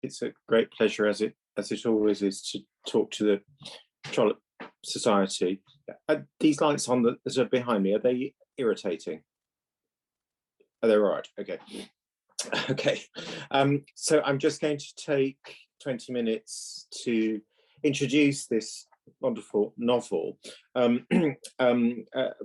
It's a great pleasure, as it always is, to talk to the Trollope Society. These lights on that are behind me, are they irritating? Oh, they're all right. Okay. Okay. So I'm just going to take 20 minutes to introduce this wonderful novel,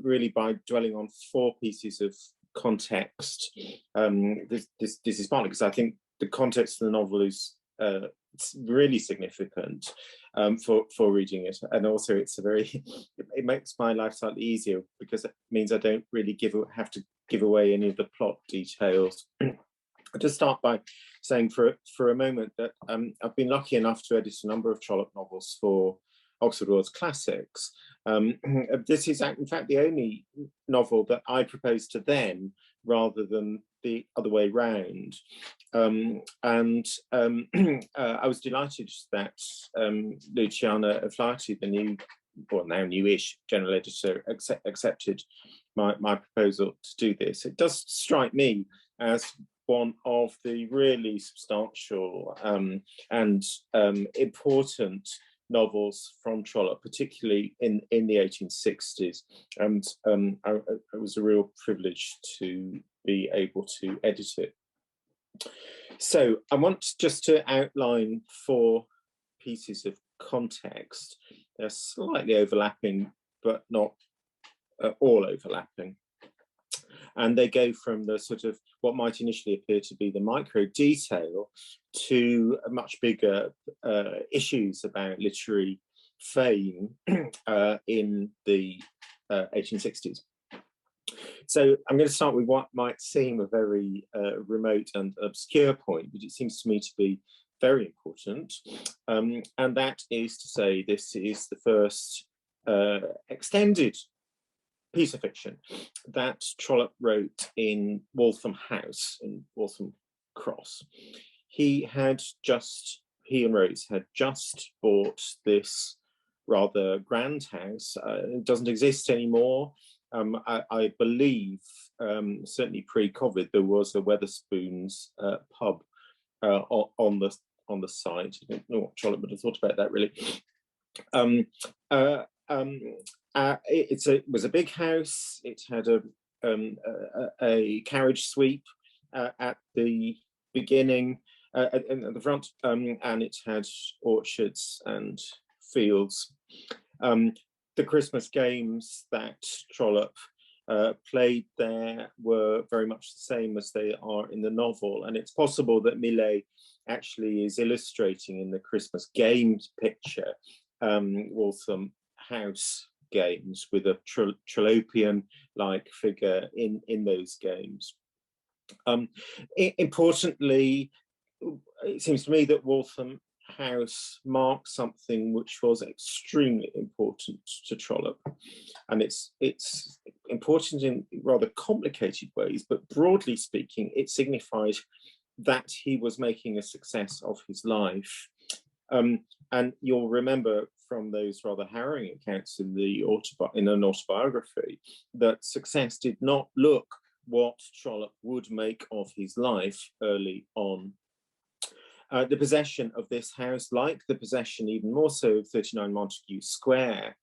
really by dwelling on 4 pieces of context. This is partly because I think the context of the novel is it's really significant for reading it, and also it's it makes my life slightly easier because it means I don't really have to give away any of the plot details. I'll just start by saying for a moment that I've been lucky enough to edit a number of Trollope novels for Oxford World's Classics. This is in fact the only novel that I proposed to them rather than the other way round. I was delighted that Luciana Flaherty, the new, or now newish general editor, accepted my proposal to do this. It does strike me as one of the really substantial and important novels from Trollope, particularly in the 1860s. And it was a real privilege to be able to edit it. So I want just to outline 4 pieces of context. They're slightly overlapping, but not all overlapping. And they go from the sort of what might initially appear to be the micro detail to much bigger issues about literary fame in the 1860s. So I'm going to start with what might seem a very remote and obscure point, but it seems to me to be very important. And that is to say, this is the first extended piece of fiction that Trollope wrote in Waltham House, in Waltham Cross. He and Rose had just bought this rather grand house. It doesn't exist anymore. I believe, certainly pre-COVID, there was a Wetherspoons pub on the site. I don't know what Trollope would have thought about that, really. It was a big house. It had a carriage sweep at the beginning, at the front, and it had orchards and fields. The Christmas games that Trollope played there were very much the same as they are in the novel, and it's possible that Millet actually is illustrating in the Christmas games picture Waltham House games with a Trollopian-like figure in those games. Importantly, it seems to me that Waltham House marks something which was extremely important to Trollope, and it's important in rather complicated ways, but broadly speaking, it signified that he was making a success of his life. And you'll remember from those rather harrowing accounts in an autobiography that success did not look what Trollope would make of his life early on. The possession of this house, like the possession even more so of 39 Montague Square,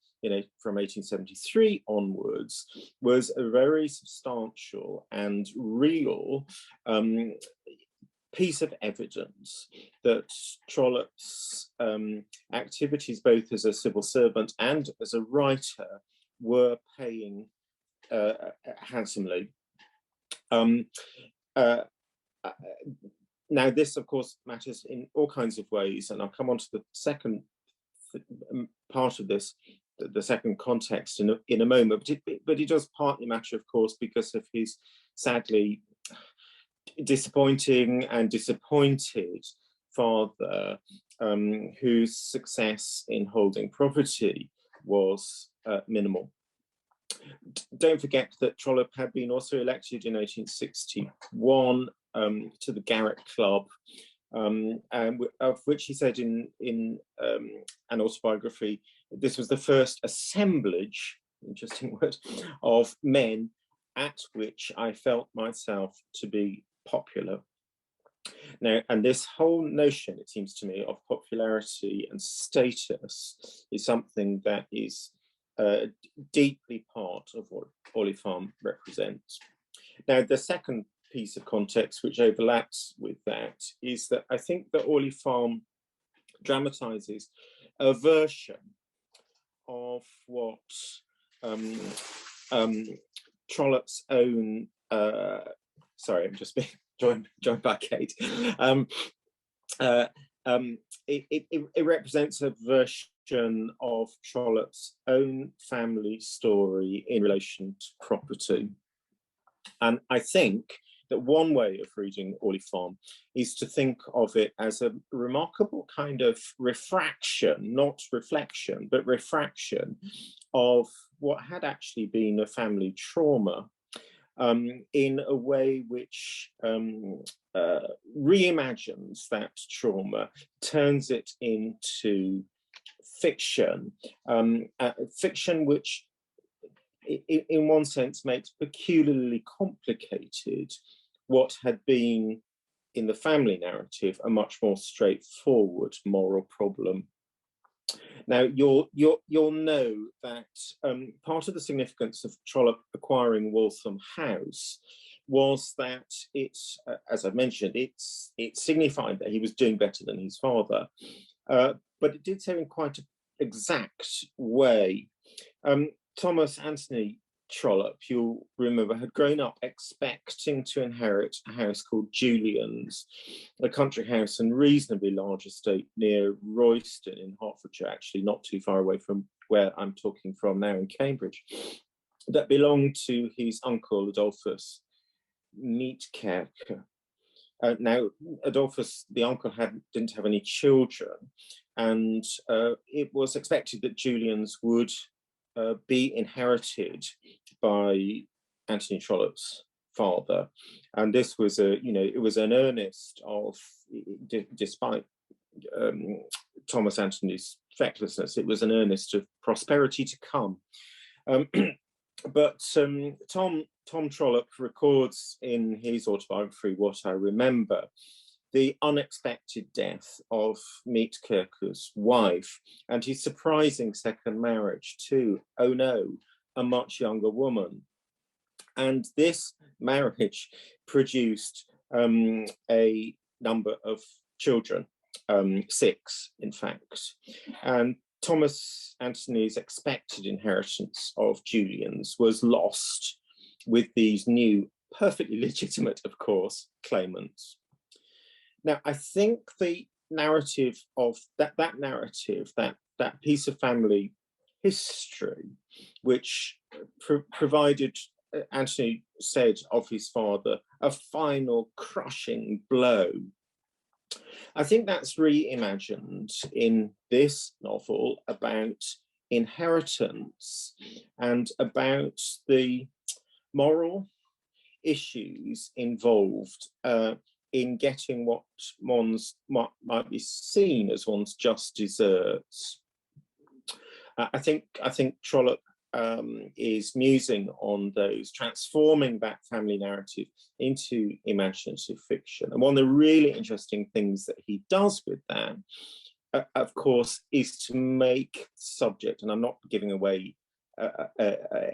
from 1873 onwards, was a very substantial and real piece of evidence that Trollope's activities, both as a civil servant and as a writer, were paying handsomely. Now, this, of course, matters in all kinds of ways, and I'll come on to the second part of this, the second context in a moment, but it does partly matter, of course, because of his sadly disappointing and disappointed father, whose success in holding property was minimal. Don't forget that Trollope had been also elected in 1861 to the Garrick Club, of which he said in an autobiography, this was the first assemblage, interesting word, of men at which I felt myself to be popular. Now, and this whole notion, it seems to me, of popularity and status is something that is deeply part of what Orley Farm represents. Now, the second piece of context which overlaps with that is that I think that Orley Farm dramatizes a version of what Trollope's own, sorry, I'm just being joined by Kate. It represents a version of Trollope's own family story in relation to property. And I think that one way of reading Orley Farm is to think of it as a remarkable kind of refraction, not reflection, but refraction of what had actually been a family trauma, in a way which reimagines that trauma, turns it into fiction, fiction which in one sense makes peculiarly complicated what had been in the family narrative a much more straightforward moral problem. Now, you'll know that part of the significance of Trollope acquiring Waltham House was that it, as I've mentioned, it signified that he was doing better than his father, but it did so in quite an exact way. Thomas Anthony Trollope, you'll remember, had grown up expecting to inherit a house called Julian's, a country house and reasonably large estate near Royston in Hertfordshire, actually not too far away from where I'm talking from now in Cambridge, that belonged to his uncle Adolphus Meatkerker. Now, Adolphus, the uncle, didn't have any children, and it was expected that Julian's would be inherited by Anthony Trollope's father, and this was it was an earnest of, despite Thomas Anthony's fecklessness, it was an earnest of prosperity to come. But Tom Trollope records in his autobiography, What I Remember, the unexpected death of Meatkerker's wife and his surprising second marriage to, oh no, a much younger woman. And this marriage produced a number of children, 6 in fact. And Thomas Anthony's expected inheritance of Julian's was lost with these new, perfectly legitimate, of course, claimants. Now, I think the narrative of that narrative, that piece of family history, which provided, Anthony said of his father, a final crushing blow, I think that's reimagined in this novel about inheritance and about the moral issues involved in getting what might be seen as one's just deserts. I think Trollope is musing on those, transforming that family narrative into imaginative fiction. And one of the really interesting things that he does with that, of course, is to make subject, and I'm not giving away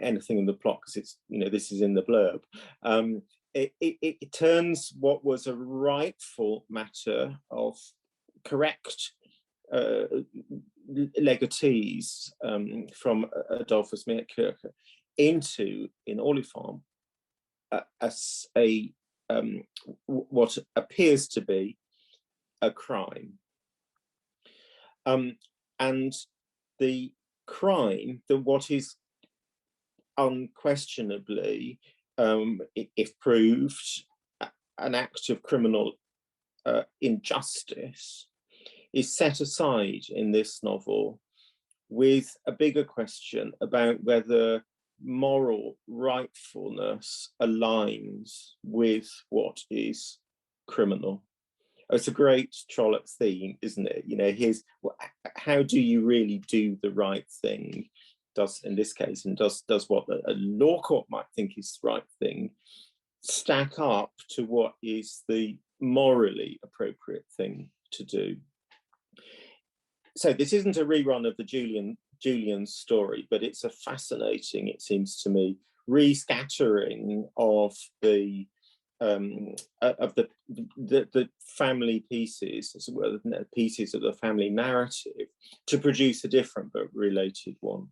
anything in the plot because it's, this is in the blurb. It turns what was a rightful matter of correct legatees from Adolphus Meatkerker into, in Orley Farm, what appears to be a crime. And the crime, what is unquestionably, if proved, an act of criminal injustice, is set aside in this novel with a bigger question about whether moral rightfulness aligns with what is criminal. It's a great Trollope theme, isn't it? How do you really do the right thing? Does, in this case, and does what a law court might think is the right thing stack up to what is the morally appropriate thing to do. So this isn't a rerun of the Julian story, but it's a fascinating, it seems to me, rescattering of the family pieces, as well, pieces of the family narrative, to produce a different but related one.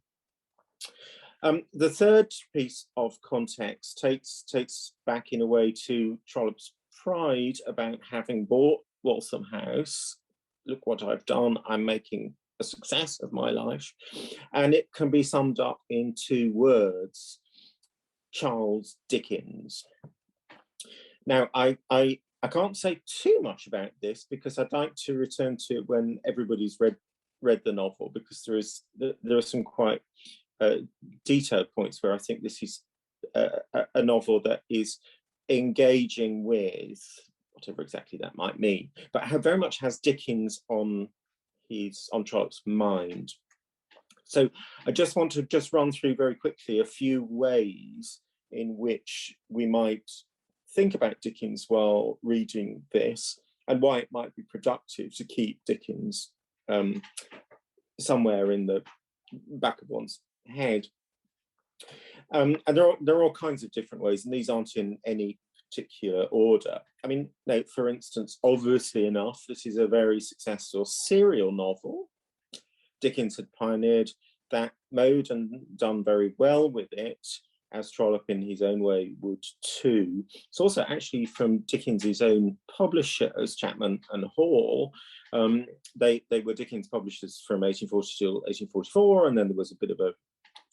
The third piece of context takes back in a way to Trollope's pride about having bought Waltham House. Look what I've done, I'm making a success of my life. And it can be summed up in 2 words: Charles Dickens. Now, I can't say too much about this because I'd like to return to it when everybody's read the novel, because there are some quite detailed points where I think this is a novel that is engaging with whatever exactly that might mean, but very much has Dickens on Trollope's mind. So I just want to run through very quickly a few ways in which we might think about Dickens while reading this, and why it might be productive to keep Dickens somewhere in the back of one's head. And there are all kinds of different ways, and these aren't in any particular order. I mean, no, for instance, obviously enough, this is a very successful serial novel. Dickens had pioneered that mode and done very well with it, as Trollope in his own way would too. It's also actually from Dickens's own publishers, Chapman and Hall. They were Dickens publishers from 1840 till 1844, and then there was a bit of a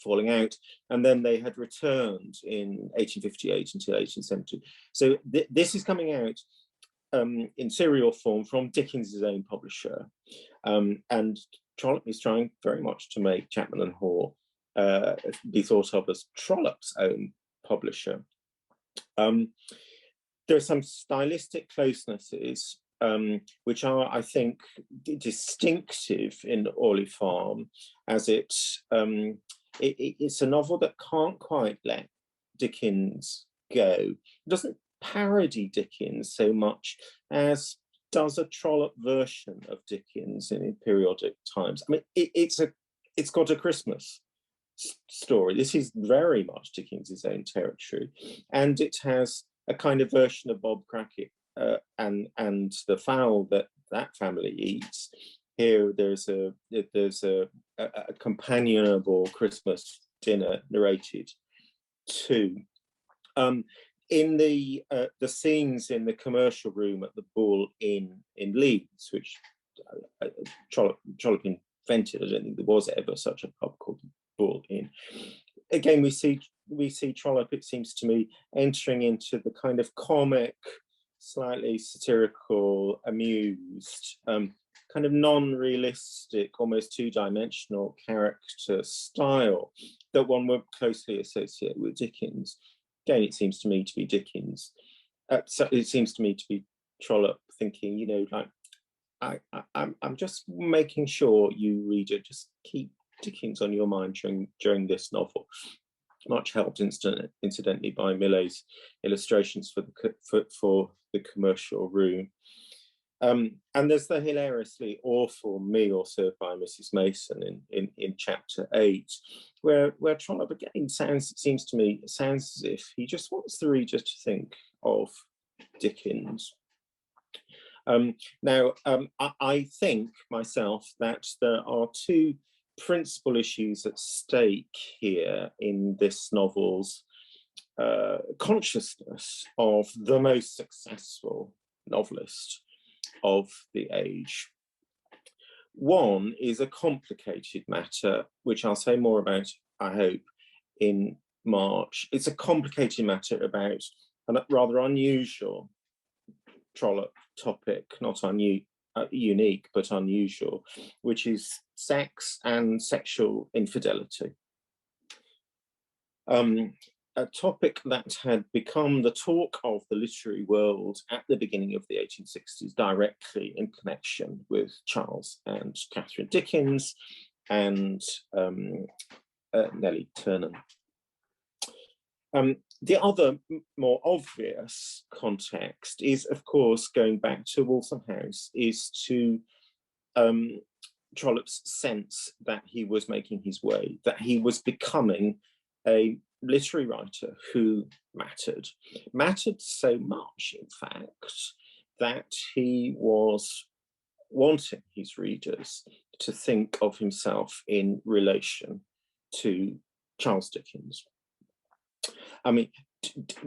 falling out, and then they had returned in 1858 until 1870. So this is coming out in serial form from Dickens's own publisher, and Trollope is trying very much to make Chapman and Hall be thought of as Trollope's own publisher. There are some stylistic closenesses which are, I think, distinctive in Orley Farm, as it's a novel that can't quite let Dickens go. It doesn't parody Dickens so much as does a Trollope version of Dickens in periodic times. I mean, it's got a Christmas story. This is very much Dickens's own territory, and it has a kind of version of Bob Crackit and the fowl that family eats. Here, there's a companionable Christmas dinner narrated too. In the scenes in the commercial room at the Bull Inn in Leeds, which Trollope invented. I don't think there was ever such a pub called the Bull Inn. Again, we see Trollope, it seems to me, entering into the kind of comic, slightly satirical, amused, kind of non-realistic, almost two-dimensional character style that one would closely associate with Dickens. Again, it seems to me to be Dickens. So it seems to me to be Trollope thinking, you know, like, I'm just making sure you, reader, just keep Dickens on your mind during this novel. Much helped incidentally by Millet's illustrations for the commercial room. And there's the hilariously awful meal served by Mrs. Mason in chapter 8, where Trollope again seems to me as if he just wants the reader to think of Dickens. Now, I think myself that there are two principal issues at stake here in this novel's consciousness of the most successful novelist of the age. One is a complicated matter, which I'll say more about, I hope, in March. It's a complicated matter about a rather unusual Trollope topic, not unique, but unusual, which is sex and sexual infidelity. A topic that had become the talk of the literary world at the beginning of the 1860s, directly in connection with Charles and Catherine Dickens and Nellie Turnham. The other more obvious context is, of course, going back to Waltham House, is to Trollope's sense that he was making his way, that he was becoming a literary writer who mattered so much, in fact, that he was wanting his readers to think of himself in relation to Charles Dickens. I mean,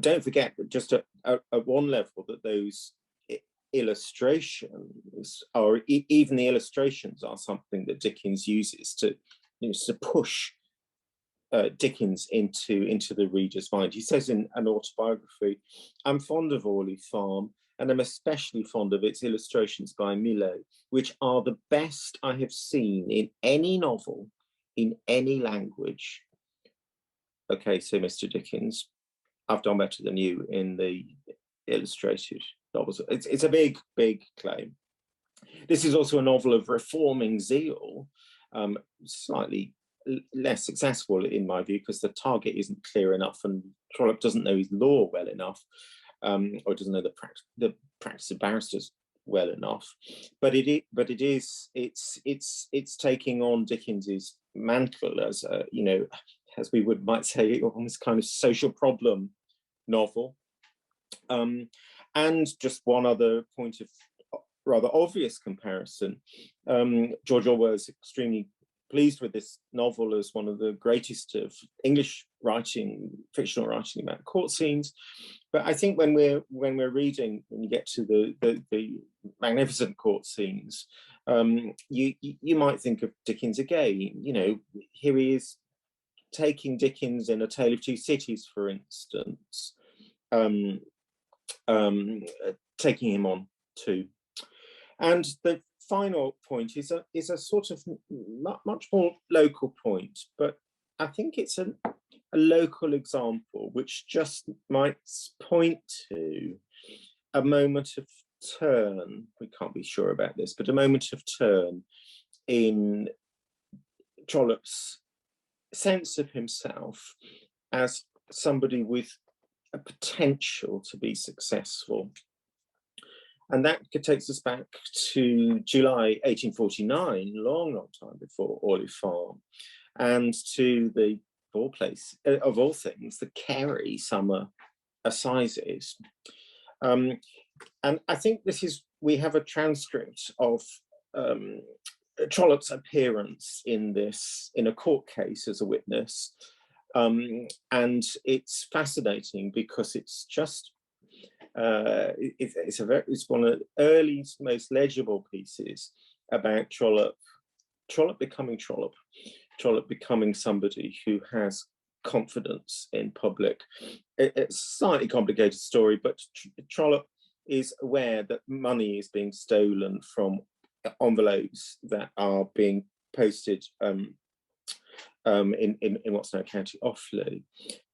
don't forget that just at one level that those illustrations, or even the illustrations, are something that Dickens uses to, to push Dickens into the reader's mind. He says in an autobiography, "I'm fond of Orley Farm, and I'm especially fond of its illustrations by Millais, which are the best I have seen in any novel, in any language." Okay, so Mr. Dickens, I've done better than you in the illustrated novels. It's a big, big claim. This is also a novel of reforming zeal, slightly less successful in my view, because the target isn't clear enough, and Trollope doesn't know his law well enough, or doesn't know the practice of barristers well enough. But it's taking on Dickens's mantle as a, as we might say, almost kind of social problem novel. And just one other point of rather obvious comparison, George Orwell is extremely pleased with this novel as one of the greatest of English writing, fictional writing about court scenes. But I think when we're reading, when you get to the magnificent court scenes, you might think of Dickens again. Here he is taking Dickens in A Tale of Two Cities, for instance, taking him on too. And the final point is a sort of much more local point, but I think it's a local example which just might point to a moment of turn. We can't be sure about this, but a moment of turn in Trollope's sense of himself as somebody with a potential to be successful. And that takes us back to July 1849, long time before Orley Farm, and to the place of all things, the Kerry Summer Assizes. And I think we have a transcript of Trollope's appearance in a court case as a witness. And it's fascinating because it's just it's one of the earliest, most legible pieces about Trollope becoming Trollope, Trollope becoming somebody who has confidence in public. It's a slightly complicated story, but Trollope is aware that money is being stolen from envelopes that are being posted in what's now County Offaly.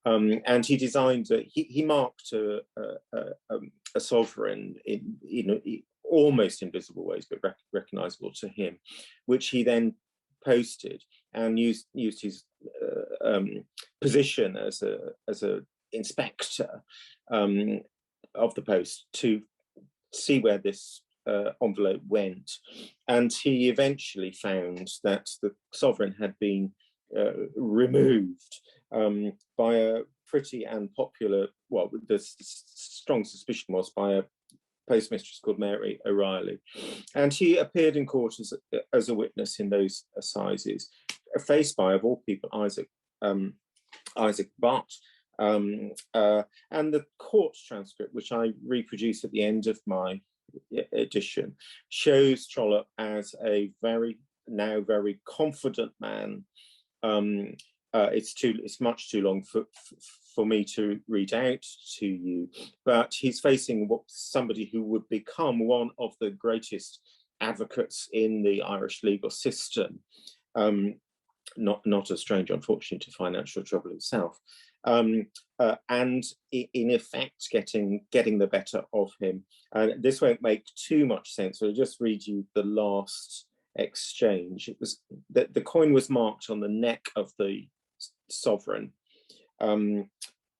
And he designed, he marked a sovereign in almost invisible ways, but recognizable to him, which he then posted and used his position as a inspector of the post to see where this envelope went. And he eventually found that the sovereign had been removed by a pretty unpopular, well, the strong suspicion was by a postmistress called Mary O'Reilly. And he appeared in court as a witness in those assizes, faced by, of all people, Isaac Butt. And the court transcript, which I reproduce at the end of my edition, shows Trollope as a very confident man. It's much too long for me to read out to you, but he's facing somebody who would become one of the greatest advocates in the Irish legal system, not a stranger, unfortunately, to financial trouble himself, and in effect getting the better of him. And this won't make too much sense, so I'll just read you the last exchange. It was that the coin was marked on the neck of the sovereign,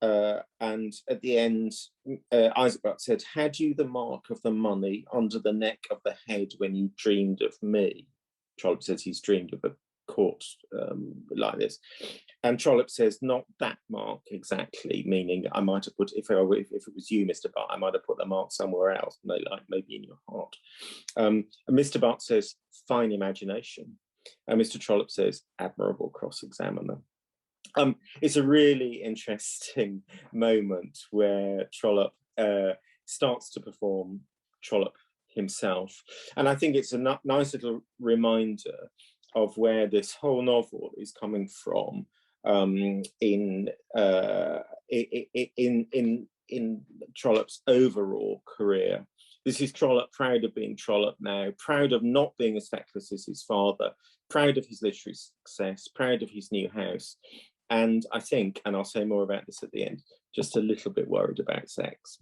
and at the end, Isaac Butt said, "Had you the mark of the money under the neck of the head when you dreamed of me?" Trollope says he's dreamed of a court like this. And Trollope says, "Not that mark exactly," meaning I might have put, if it was you, Mr. Butt, I might have put the mark somewhere else, like maybe in your heart. And Mr. Butt says, "Fine imagination." And Mr. Trollope says, "Admirable cross-examiner." It's a really interesting moment where Trollope starts to perform Trollope himself. And I think it's a nice little reminder of where this whole novel is coming from in Trollope's overall career. This is Trollope proud of being Trollope now, proud of not being as feckless as his father, proud of his literary success, proud of his new house. And I think, and I'll say more about this at the end, just a little bit worried about sex.